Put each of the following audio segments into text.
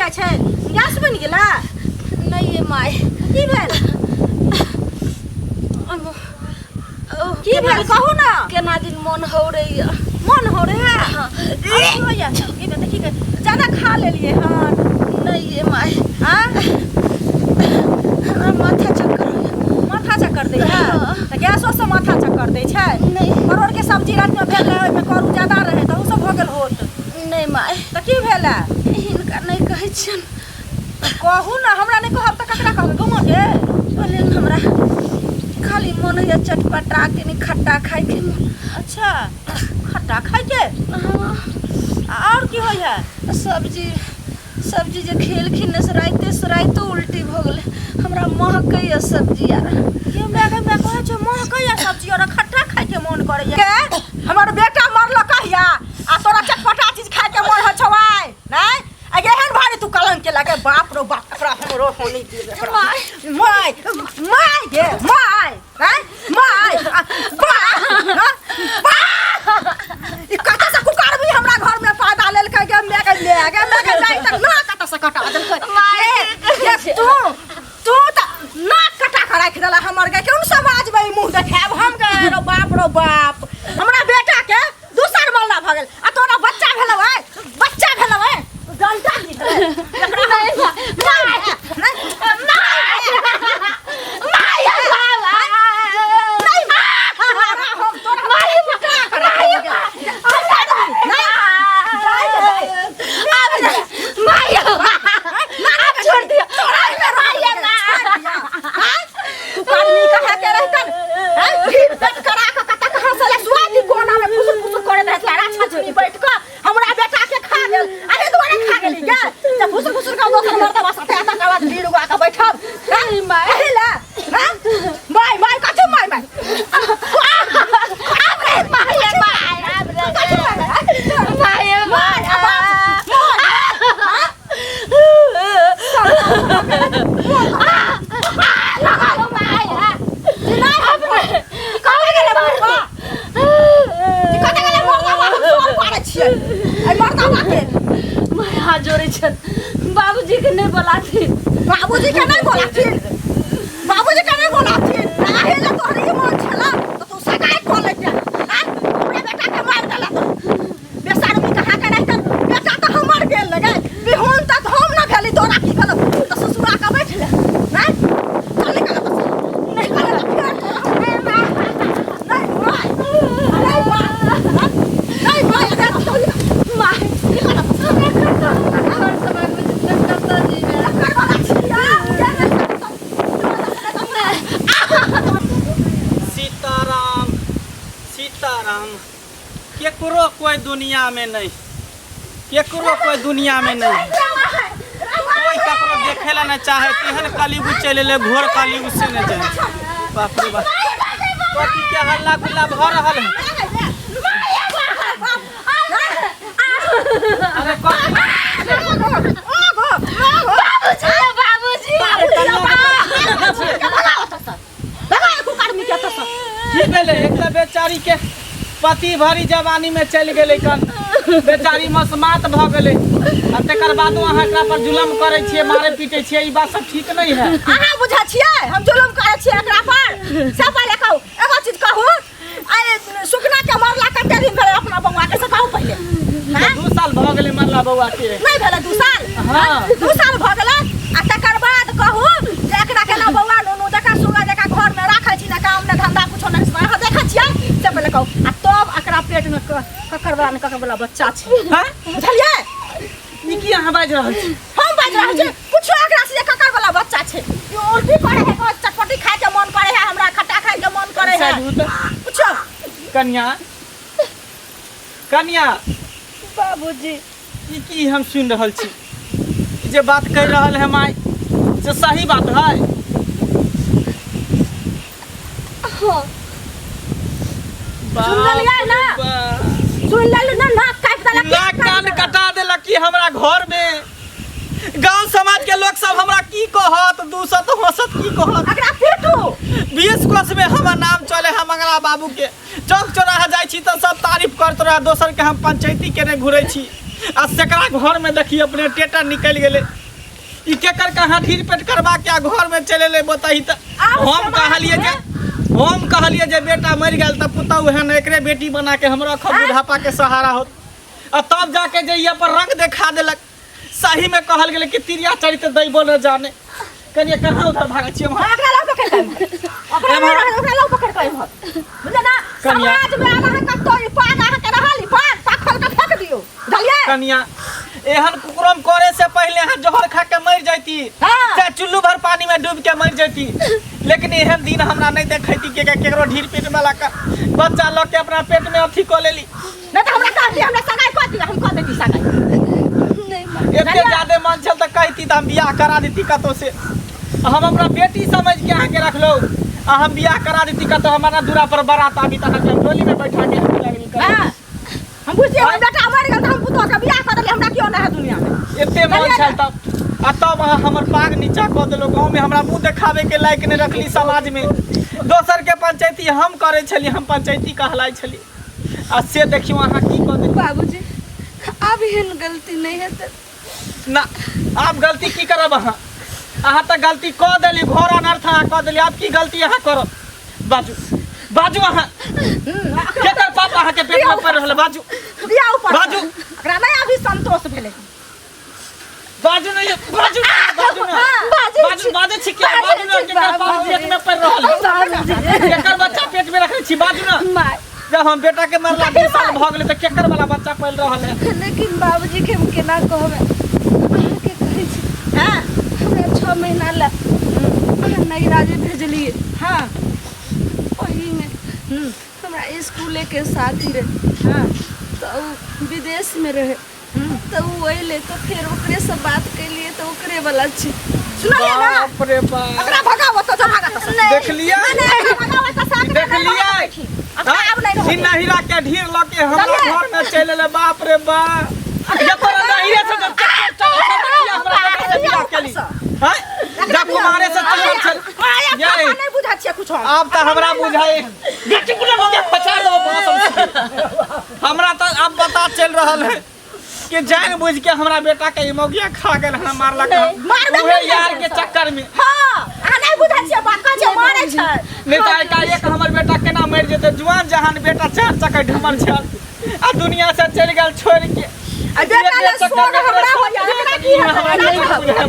जाय छै गैस बनि गेला नहीं ये माय की भेल की भेल कहू ना केना दिन मन हो रही है मन हो रहा है हां ये देखी के ज्यादा खा लेलिए हां नहीं ये माय हां माथा चक्कर दै है त गैसो से माथा चक्कर दै छै नहीं परोड़ के सब्जी रात में भेल रहे में करू ज्यादा रहे त उ सब भ गेल होत नहीं माय त की भेला हिनका नहीं कहै छियन कहू ना हमरा नहीं कहब त ककरा कहब गमो के बोले हमरा खाली मन है चटपटा के नहीं खट्टा खाए के मन अच्छा खट्टा खाए के और की होय है सब्जी जे खेल खिने से राइतो उल्टी भ गेले हमरा महकैया सब्जी यार के मैं कहै छ महकैया सब्जी और खट्टा खाए के मन करैया के हमर बेटा मरल कहिया आ तोरा चटपटा चीज खाए के मन हो छवाय नहीं अगे एहन भारी तू कलंक के लगे बाप रो बाप एकरा हमरो होनी दे माय गे माय हैं माय ई कता से कुकार भी हमरा घर में पैदा लेल के गे मैं के जाई तक ना कता से कटा दल तू त नाक कटा के राख देला हमर के कोन समाज में मुंह देखाब हम के रो बाप हमरा बेटा के दूसर मल्ला भ गेल आ तोरा बच्चा भेलौ है डंटा की एकरा बाबूजी के नहीं बोलाथी बाबूजी के नहीं बोलाथी काहे ला तोहरी मन छला तो तू सगाई कर ले जा पूरे बेटा के मार देला बेशर्मी कहा के नहीं कर बेटा तो हमर गेल लगे बिहोन तक हम ना भेली तोरा की गल तो ससुरा का बैठ ले हैं चल निकल बस नहीं कर केकरो कोई दुनिया में नहीं कोई ककरो देखेला नहीं चाहे केहन कालीबू चले ले घोर कालीबू से नहीं जाए बाप रे बाप कथी के हल्ला गुल्ला भ रहल है अरे बाबूजी एक बेचारी के पति भरी जवानी में चल गए कन बेचारी मसमात भ गए आ तकर बाद अहाँ एकरा पर जुलम करे छिए मारे पीटे छिए ई बात सब ठीक नहीं है अहाँ बुझा छिए हम जुलम करे छिए एकरा पर सब पहले कहू एगो चीज कहू आए सुखना के मरला कते दिन भेले अपना बउआ के से कहू पहले हां 2 साल भ गेले मरला बउआ के नहीं भेले 2 साल हां 2 साल भ गेले आ तकर बाद कहू जे एकरा के ना बउआ नोनो जका सुगा जका घर में राखै छी ना काम ना धंधा कुछो नहीं सह देखै छिए से पहले कहू आ तब एकरा पेट में ककर वाला बच्चा छै हां बुझलिए ई की अहाँ बाज रहल छी हम बाज रहल छी कुछ एकरा से ककर वाला बच्चा छै ई उल्टी करे है चटपटी खाए के मन करे है हमरा खट्टा खाए के मन करे है कुछ कन्या बाबूजी ई की हम सुन रहल छी जे बात कह रहल है माय से सही बात है हां सुन ले ना नाक काट देला नाक कान कटा देला कि हमरा घर में गांव समाज के लोग सब हमरा की कहत दूसत हसत की कहत एकरा पीटू 20 क्लास में हमर नाम चले है मंगला बाबू के चौक चौराहा जाई छी त सब तारीफ करत रह दोसर के हम पंचायती के ने घुरै छी आ सेकरा घर में देखी अपने टेटा निकल गेले ई केकर कहाँ ढीर पेट करवा के घर में चले ले बताई त हम कहलिए जे बेटा मर गेल त पुतौ है न एकरे बेटी बना के हमरा बुढ़ापा के सहारा होत आ तब जाके जे ये पर रंग देखा देलक सही में कहल गेले कि तिरिया चरित्र दैबो न जाने कनिए कहाँ उधर भागै छियै हम ओकरा लौ पकड़ के ओकरा लौ पकड़ के बुझले ना समाज में आगा कतो ई पाग आहा के रहल ई पाग पाखल के फेंक दियो बुझलिए कनिया एहन कुकुरम करे से पहले हां जहर खा के मर जाती चाहे चुल्लू भर पानी में डूब के मर जाती लेकिन एहन दिन हमरा नहीं देखैती के केकरो ढीर पेट वाला का बच्चा ल के अपना पेट में अथी को लेली नहीं तो हमरा कहती हमरा सगाई कर दी हम कर देती सगाई नहीं माँ एते ज्यादा मन चल त कहती त हम बियाह करा देती कतो से हम अपना बेटी समझ के आके रख लो हम बियाह करा देती कतो हमारा दूरा पर बारात आबी त हम डोली में बैठा के हमें लगली कर हां हम बुझिए हम बेटा मर गेल त हम पुतो के बियाह कर देली हमरा क्यों ना है दुनिया में एते मन चल तब हमर पाग नीचा क देलो गांव में हमरा मुंह देखावे के लायक नहीं रखली समाज में दोसर के पंचायती हम करे छली हम पंचायती कहलाई छली आ से देखियो अहाँ की क देली बाबूजी अब एहन गलती नहीं है तो ना आप गलती की करब अहाँ त गलती क देली घोर अनर्थ अहाँ क देली आप की गलती अहाँ करब बाजू अहाँ केकर पाप अहाँ के पेट में पड़ रहल बाजू बियाह ऊपर बाजू ओकरा नहीं अभी संतोष भेले बाजू नहीं बाजू छी के बाजू ना केकर पाप पेट में पड़ रहल केकर बच्चा पेट में रखै छी बाजू ना माँ जब हम बेटा के मरला 2 साल भ गेलै त केकर वाला बच्चा पल रहल है लेकिन बाबूजी के हम केना कहबे अहाँ के कहै छी हां हमरा 6 महीना ला अहाँ नहीं राजे भेजलिए हां वही में हमरा स्कूले के साथी रहे हां तो विदेश में रहे तो वो अइले तो फिर ओकरे से बात कैलिए तो ओकरे वाला छी सुनाइए ना बाप रे बाप ओकरा भगावो तो भागत देख लिया भगावो तो साथ देख लिया अब नहीं रहो इन्ना हीरा के ढीर लके हमरा घर में चले ले बाप रे बाप ये पर हीरे से जब हमरा बेटा से बियाह केली हैं जब तुम्हारे से चल ये नहीं बुझा छिए कुछ अब त हमरा बुझाए बेटी को मुझे बचा लो बहुत हमरा त अब पता चल रहल है कि जान बुझ के हमरा बेटा के मोगिया खा गेल हमरा मारलक ओहे यार के चक्कर में हां आ नहीं बुझा छिए बात का जे मारे छै नहीं त एकाएक हमर बेटा केना मर जेते जुआन जहान बेटा 4 चक्कर ढमर छै आ दुनिया से चल गेल छोड़ के आ बेटा ले सोग हमरा होया एकरा की है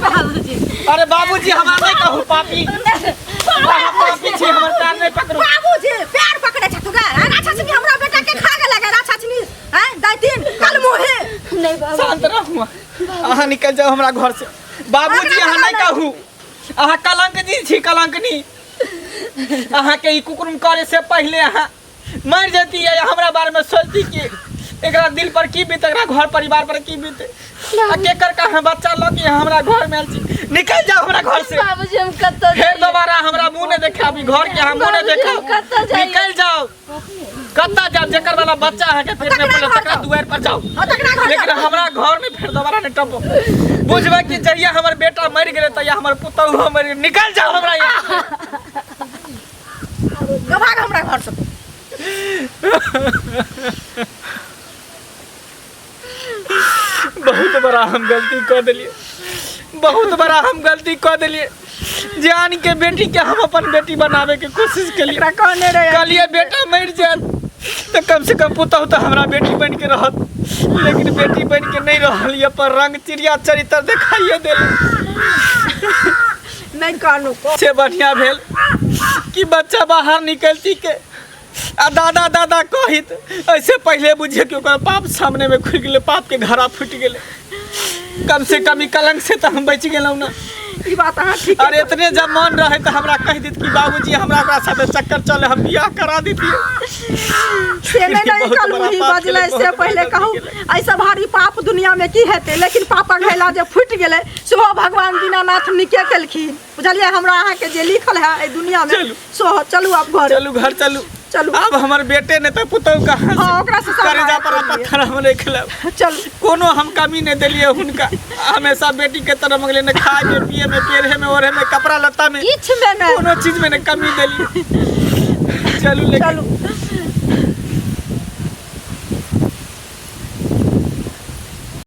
बाबूजी अरे बाबूजी हमरा नहीं कहू पापी पापी छी हमर पैर नहीं पकड़ो बाबूजी पैर पकड़े छ तुगा राछा छनी हमरा बेटा के खा गेल लगे राछा छनी हैं दैतीन कल मोहे नहीं बाबू शांत रहू अहाँ निकल जाओ हमरा घर से बाबूजी अहाँ नहीं कहू अहाँ कलंकनी छी कलंकनी अहाँ के ई कुकुरम करे से पहले अहाँ मर जती है हमरा बारे में सोचती कि एकरा दिल पर की बीते एकरा घर परिवार पर की बीते आ केकर का बच्चा ल के हमरा घर में छी निकल जाओ हमरा घर से बाबूजी हम कत्तो फिर दोबारा हमरा मुंह नहीं देखाबी घर के हम मुंह नहीं देखाब निकल जाओ कत्ता जाओ जेकर वाला बच्चा है के पेट में पड़ल तकरा दुआर पर जाओ लेकिन हमरा घर में फिर दोबारा नहीं टपो बुझबे कि जहिया हमर बेटा मर गेले तहिया हमर पुतौ हमर निकल जाओ हमरा यहाँ भाग हमरा घर से बहुत बड़ा हम गलती कर दिलिए बहुत बड़ा हम गलती कर दिलिए जान के बेटी के हम अपन बेटी बनावे के कोशिश कलिए कहलिए बेटा मर जात तो कम से कम पुतौ तो हमरा बेटी बन के रहत लेकिन बेटी बन के नहीं रहल पर रंग चिड़िया चरित्र दिखाइए दिल नहीं कानू से बढ़िया भेल कि बच्चा बाहर निकलती के आ दादा दादा कहित ऐसे पहले बुझे कि ओकर पाप सामने में खुल गेले पाप के घड़ा फूट गेले कम से कम ई कलंक से तो हम बच गेलौ ना ई बात अहाँ ठीक अरे इतने जब मन रहे तो हमरा कह दित कि बाबूजी हमरा ओकरा साथे चक्कर चले हम बियाह करा दीतिए से नहीं कल मुही बजले से पहले कहूँ ऐसा भारी पाप दुनिया में की हेते लेकिन पापक भेला जे फुट गेले सो भगवान दीनानाथ निके केलखिन बुझलिए हमरा अहाँ के जे लिखल है ए दुनिया में सो चलू अब घर चलू चलू अब हमर बेटे ने तो पुतौ कहां हां ओकरा से करेजा पर पत्थर हम नहीं खिलाब चलू कोनो हम कमी नहीं दिलिए हुनका हमेशा बेटी के तरह मंगले ने खाए में पिए में पेरे में ओढ़े में कपड़ा लत्ता में किछ में कोनो चीज में ने कमी दिली चलू लेकिन